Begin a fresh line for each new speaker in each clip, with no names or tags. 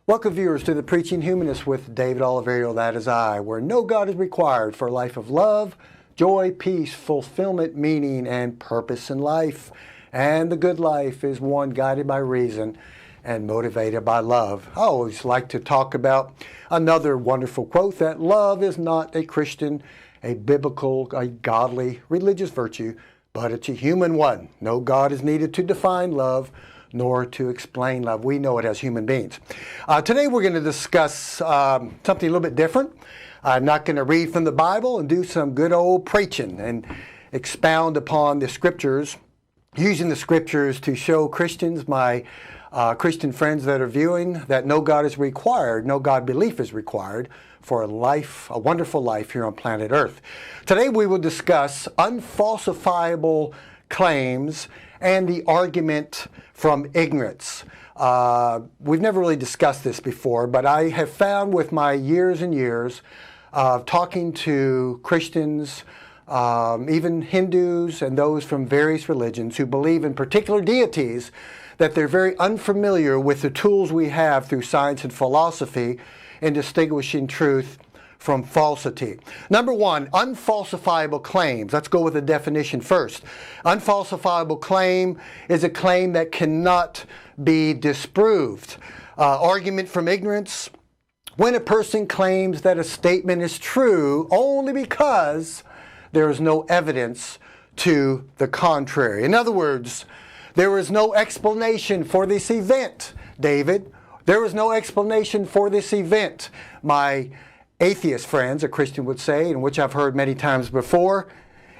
Welcome viewers to the Preaching Humanist with David Oliverio, that is I, where no God is required for a life of love, joy, peace, fulfillment, meaning, and purpose in life. And the good life is one guided by reason and motivated by love. I always like to talk about another wonderful quote that love is not a Christian, a biblical, a godly, religious virtue, but it's a human one. No God is needed to define love, nor to explain love. We know it as human beings. Today we're going to discuss something a little bit different. I'm not going to read from the Bible and do some good old preaching and expound upon the scriptures, using the scriptures to show Christians, my Christian friends that are viewing, that no God is required, no God belief is required for a life, a wonderful life here on planet Earth. Today we will discuss unfalsifiable claims and the argument from ignorance. We've never really discussed this before, but I have found with my years and years of talking to Christians, even Hindus and those from various religions who believe in particular deities, that they're very unfamiliar with the tools we have through science and philosophy in distinguishing truth from falsity. Number one, unfalsifiable claims. Let's go with the definition first. Unfalsifiable claim is a claim that cannot be disproved. Argument from ignorance, when a person claims that a statement is true only because there is no evidence to the contrary. In other words, there is no explanation for this event, David. There is no explanation for this event, my atheist friends, a Christian would say, in which I've heard many times before,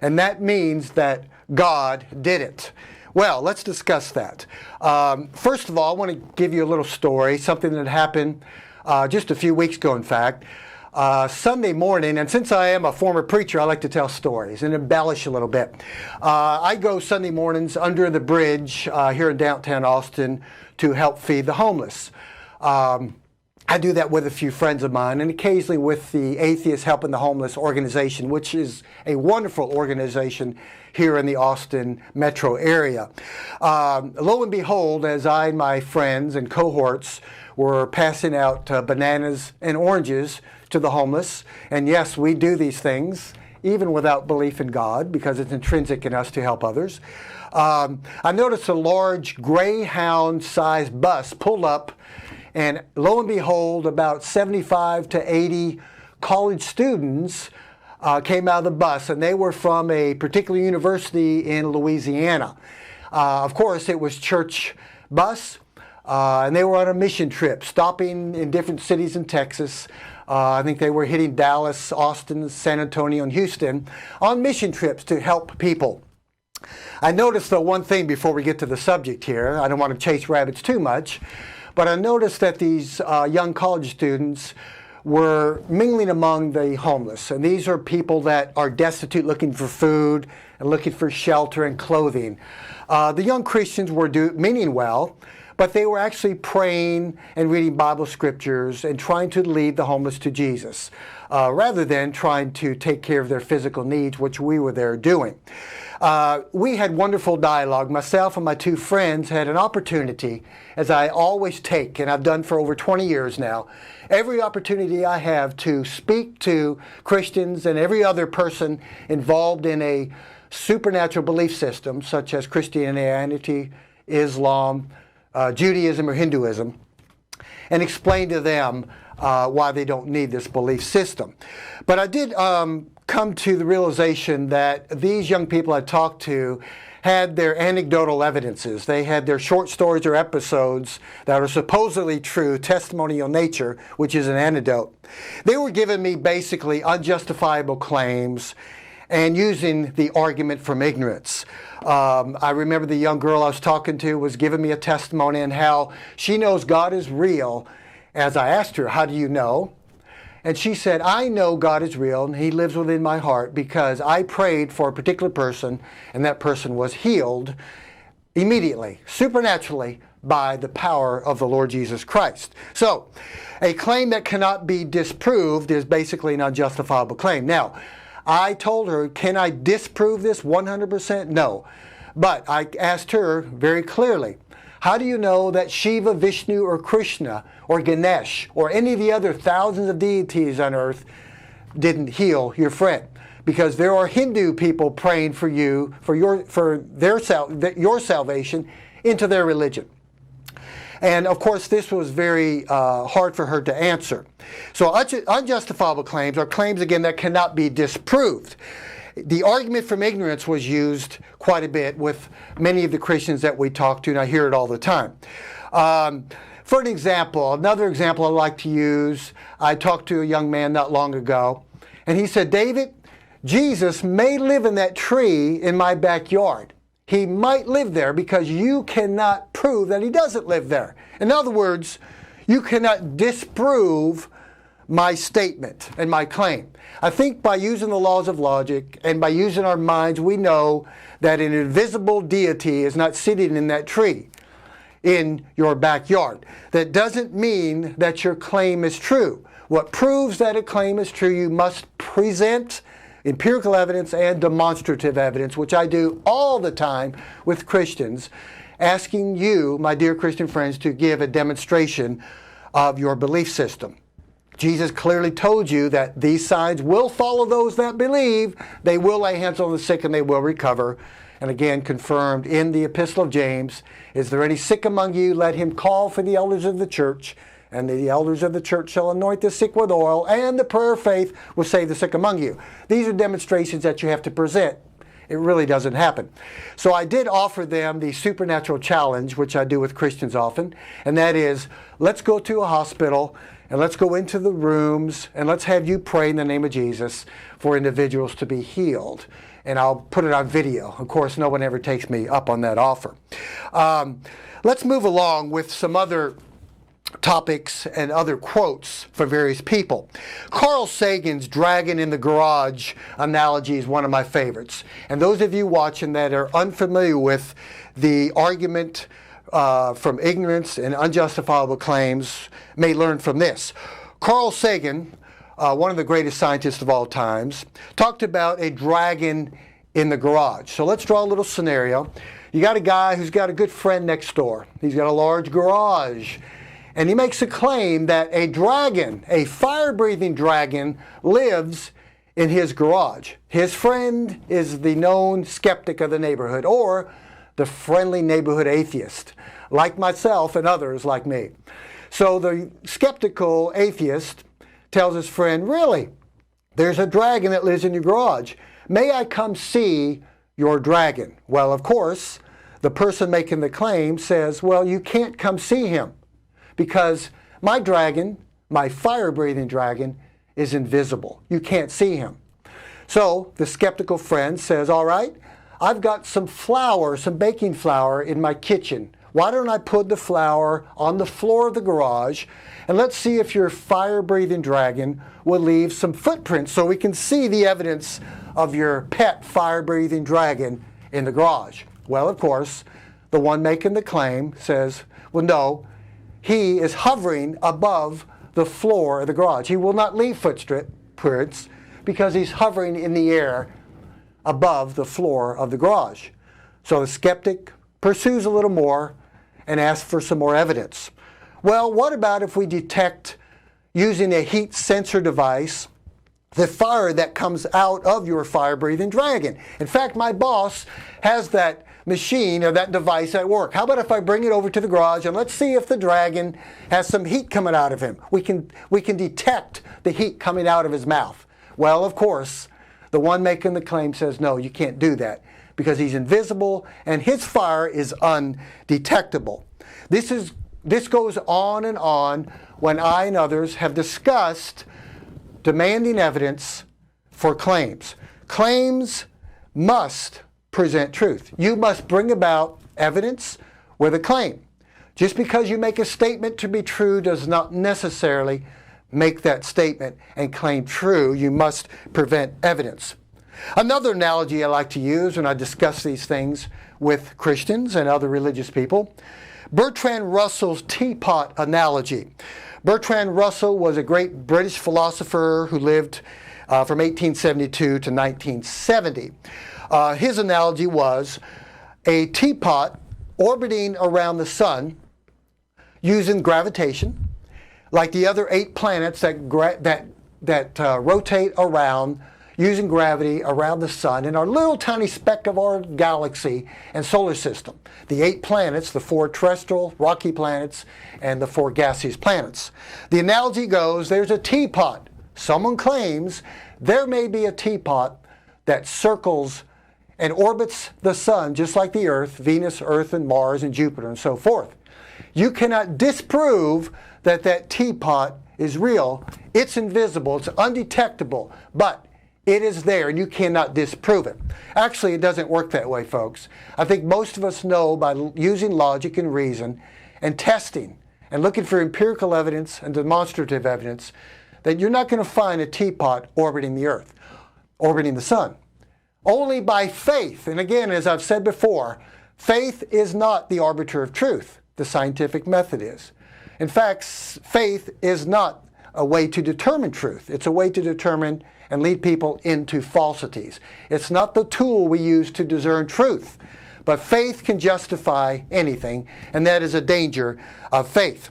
and that means that God did it. Well, let's discuss that. First of all, I want to give you a little story, something that happened just a few weeks ago, in fact. Sunday morning, and since I am a former preacher, I like to tell stories and embellish a little bit. I go Sunday mornings under the bridge here in downtown Austin to help feed the homeless. I do that with a few friends of mine and occasionally with the Atheists Helping the Homeless organization, which is a wonderful organization here in the Austin metro area. Lo and behold, as I and my friends and cohorts were passing out bananas and oranges to the homeless, and yes, we do these things even without belief in God because it's intrinsic in us to help others. I noticed a large Greyhound-sized bus pulled up, and lo and behold, about 75 to 80 college students came out of the bus, and they were from a particular university in Louisiana. Of course, it was church bus, and they were on a mission trip, stopping in different cities in Texas. I think they were hitting Dallas, Austin, San Antonio, and Houston on mission trips to help people. I noticed, though, one thing before we get to the subject here. I don't want to chase rabbits too much. But I noticed that these young college students were mingling among the homeless. And these are people that are destitute, looking for food and looking for shelter and clothing. The young Christians were meaning well, but they were actually praying and reading Bible scriptures and trying to lead the homeless to Jesus, rather than trying to take care of their physical needs, which we were there doing. We had wonderful dialogue. Myself and my two friends had an opportunity, as I always take, and I've done for over 20 years now, every opportunity I have to speak to Christians and every other person involved in a supernatural belief system, such as Christianity, Islam, Judaism, or Hinduism, and explain to them why they don't need this belief system. But I did come to the realization that these young people I talked to had their anecdotal evidences. They had their short stories or episodes that are supposedly true, testimonial nature, which is an anecdote. They were giving me basically unjustifiable claims and using the argument from ignorance. I remember the young girl I was talking to was giving me a testimony on how she knows God is real. As I asked her, how do you know? And she said, I know God is real and He lives within my heart because I prayed for a particular person and that person was healed immediately, supernaturally, by the power of the Lord Jesus Christ. So, a claim that cannot be disproved is basically an unjustifiable claim. Now, I told her, can I disprove this 100%? No. But I asked her very clearly, How do you know that Shiva, Vishnu, or Krishna, or Ganesh, or any of the other thousands of deities on earth didn't heal your friend? Because there are Hindu people praying for you, for your salvation into their religion. And of course, this was very hard for her to answer. So unjustifiable claims are claims, again, that cannot be disproved. The argument from ignorance was used quite a bit with many of the Christians that we talk to, and I hear it all the time. For an example, another example I like to use, I talked to a young man not long ago, and he said, David, Jesus may live in that tree in my backyard. He might live there because you cannot prove that he doesn't live there. In other words, you cannot disprove my statement and my claim. I think by using the laws of logic and by using our minds, we know that an invisible deity is not sitting in that tree in your backyard. That doesn't mean that your claim is true. What proves that a claim is true, you must present empirical evidence and demonstrative evidence, which I do all the time with Christians, asking you, my dear Christian friends, to give a demonstration of your belief system. Jesus clearly told you that these signs will follow those that believe. They will lay hands on the sick and they will recover. And again, confirmed in the Epistle of James, is there any sick among you? Let him call for the elders of the church. And the elders of the church shall anoint the sick with oil, and the prayer of faith will save the sick among you. These are demonstrations that you have to present. It really doesn't happen. So I did offer them the supernatural challenge, which I do with Christians often, and that is, let's go to a hospital, and let's go into the rooms, and let's have you pray in the name of Jesus for individuals to be healed. And I'll put it on video. Of course, no one ever takes me up on that offer. Let's move along with some other topics and other quotes from various people. Carl Sagan's dragon in the garage analogy is one of my favorites. And those of you watching that are unfamiliar with the argument from ignorance and unjustifiable claims may learn from this. Carl Sagan, one of the greatest scientists of all times, talked about a dragon in the garage. So let's draw a little scenario. You got a guy who's got a good friend next door. He's got a large garage. And he makes a claim that a dragon, a fire-breathing dragon, lives in his garage. His friend is the known skeptic of the neighborhood, or the friendly neighborhood atheist, like myself and others like me. So the skeptical atheist tells his friend, really, there's a dragon that lives in your garage. May I come see your dragon? Well, of course, the person making the claim says, well, you can't come see him, because my dragon, my fire-breathing dragon, is invisible. You can't see him. So the skeptical friend says, all right, I've got some flour, some baking flour in my kitchen. Why don't I put the flour on the floor of the garage, and let's see if your fire-breathing dragon will leave some footprints so we can see the evidence of your pet fire-breathing dragon in the garage. Well, of course, the one making the claim says, well, no, he is hovering above the floor of the garage. He will not leave footprints because he's hovering in the air above the floor of the garage. So the skeptic pursues a little more and asks for some more evidence. Well, what about if we detect, using a heat sensor device, the fire that comes out of your fire-breathing dragon? In fact, my boss has that machine or that device at work. How about if I bring it over to the garage and let's see if the dragon has some heat coming out of him? We can detect the heat coming out of his mouth. Well, of course, the one making the claim says, no, you can't do that because he's invisible and his fire is undetectable. This goes on and on when I and others have discussed demanding evidence for claims. Claims must present truth. You must bring about evidence with a claim. Just because you make a statement to be true does not necessarily make that statement and claim true. You must present evidence. Another analogy I like to use when I discuss these things with Christians and other religious people, Bertrand Russell's teapot analogy. Bertrand Russell was a great British philosopher who lived from 1872 to 1970. His analogy was a teapot orbiting around the sun using gravitation, like the other 8 planets that rotate around using gravity around the sun in our little tiny speck of our galaxy and solar system. The 8 planets, the 4 terrestrial rocky planets, and the 4 gaseous planets. The analogy goes, there's a teapot. Someone claims there may be a teapot that circles and orbits the sun just like the Earth, Venus, Earth, and Mars, and Jupiter, and so forth. You cannot disprove that that teapot is real. It's invisible, it's undetectable, but it is there, and you cannot disprove it. Actually, it doesn't work that way, folks. I think most of us know by using logic and reason and testing and looking for empirical evidence and demonstrative evidence that you're not going to find a teapot orbiting the Earth, orbiting the sun. Only by faith, and again, as I've said before, faith is not the arbiter of truth. The scientific method is. In fact, faith is not a way to determine truth. It's a way to determine and lead people into falsities. It's not the tool we use to discern truth, but faith can justify anything, and that is a danger of faith.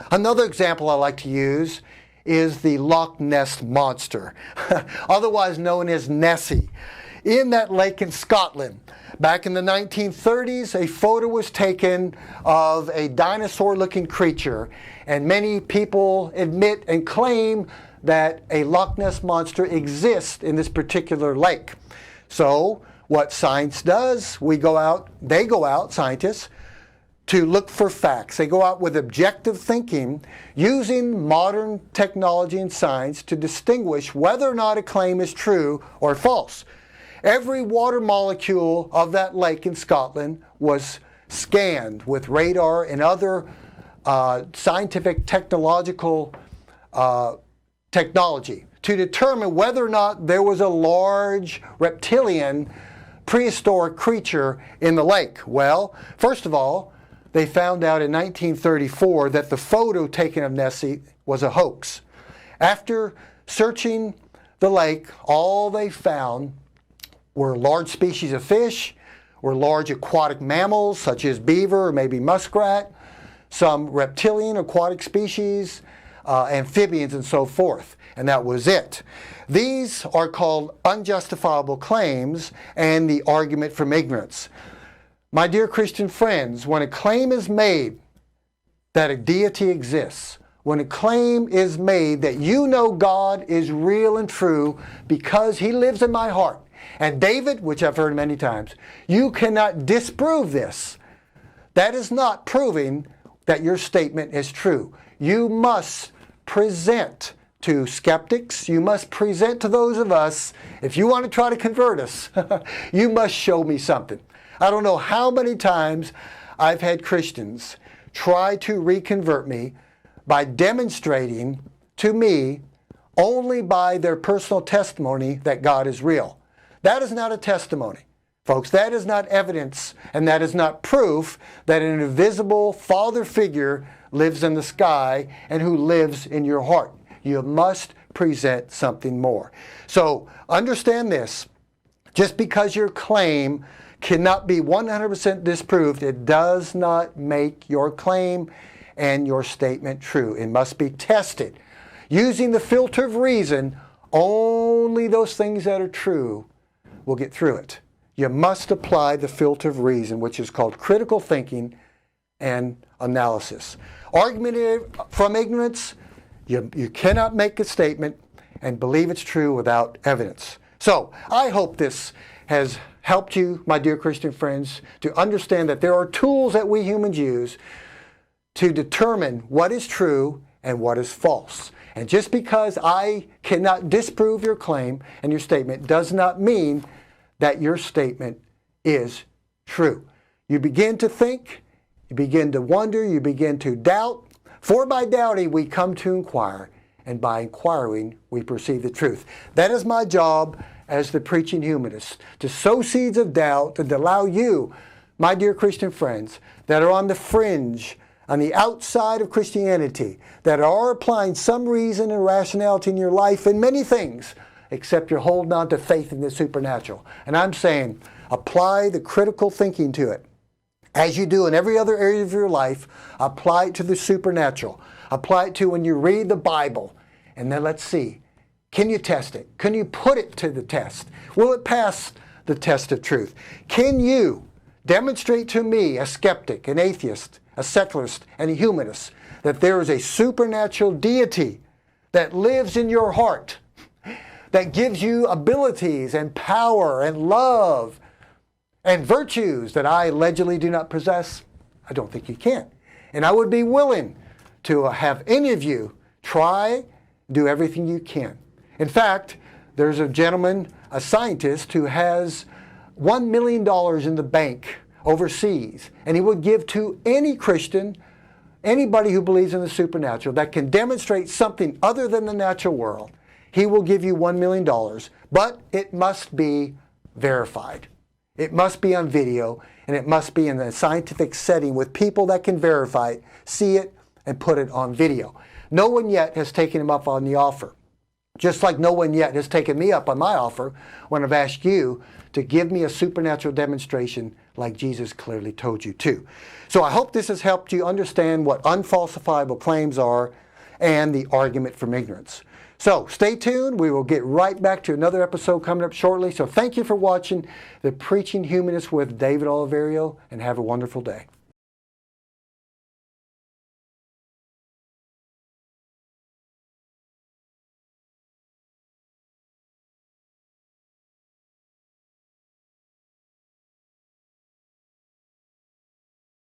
Another example I like to use is the Loch Ness Monster, otherwise known as Nessie. In that lake in Scotland, back in the 1930s, a photo was taken of a dinosaur-looking creature, and many people admit and claim that a Loch Ness Monster exists in this particular lake. So what science does, they go out, scientists, to look for facts. They go out with objective thinking, using modern technology and science to distinguish whether or not a claim is true or false. Every water molecule of that lake in Scotland was scanned with radar and other scientific technological technology to determine whether or not there was a large reptilian prehistoric creature in the lake. Well, first of all, they found out in 1934 that the photo taken of Nessie was a hoax. After searching the lake, all they found were large species of fish, were large aquatic mammals such as beaver or maybe muskrat, some reptilian aquatic species, amphibians, and so forth. And that was it. These are called unjustifiable claims and the argument from ignorance. My dear Christian friends, when a claim is made that a deity exists, when a claim is made that you know God is real and true because He lives in my heart, and David, which I've heard many times, you cannot disprove this. That is not proving that your statement is true. You must present to skeptics, you must present to those of us, if you want to try to convert us, you must show me something. I don't know how many times I've had Christians try to reconvert me by demonstrating to me only by their personal testimony that God is real. That is not a testimony, folks. That is not evidence, and that is not proof that an invisible Father figure lives in the sky and who lives in your heart. You must present something more. So understand this. Just because your claim cannot be 100% disproved, it does not make your claim and your statement true. It must be tested. Using the filter of reason, only those things that are true will get through it. You must apply the filter of reason, which is called critical thinking and analysis. Argument from ignorance, you cannot make a statement and believe it's true without evidence. So I hope this has helped you, my dear Christian friends, to understand that there are tools that we humans use to determine what is true and what is false. And just because I cannot disprove your claim and your statement does not mean that your statement is true. You begin to think, you begin to wonder, you begin to doubt. For by doubting we come to inquire, and by inquiring we perceive the truth. That is my job as the preaching humanist, to sow seeds of doubt and to allow you, my dear Christian friends, that are on the fringe, on the outside of Christianity, that are applying some reason and rationality in your life in many things, except you're holding on to faith in the supernatural. And I'm saying, apply the critical thinking to it. As you do in every other area of your life, apply it to the supernatural. Apply it to when you read the Bible. And then let's see, can you test it? Can you put it to the test? Will it pass the test of truth? Can you demonstrate to me, a skeptic, an atheist, a secularist, and a humanist, that there is a supernatural deity that lives in your heart, that gives you abilities and power and love and virtues that I allegedly do not possess? I don't think you can. And I would be willing to have any of you try, do everything you can. In fact, there's a gentleman, a scientist, who has $1 million in the bank overseas, and he would give to any Christian, anybody who believes in the supernatural, that can demonstrate something other than the natural world. He will give you $1 million, but it must be verified. It must be on video, and it must be in a scientific setting with people that can verify it, see it, and put it on video. No one yet has taken him up on the offer. Just like no one yet has taken me up on my offer when I've asked you to give me a supernatural demonstration like Jesus clearly told you to. So I hope this has helped you understand what unfalsifiable claims are and the argument from ignorance. So stay tuned. We will get right back to another episode coming up shortly. So thank you for watching the Preaching Humanist with David Oliverio, and have a wonderful day.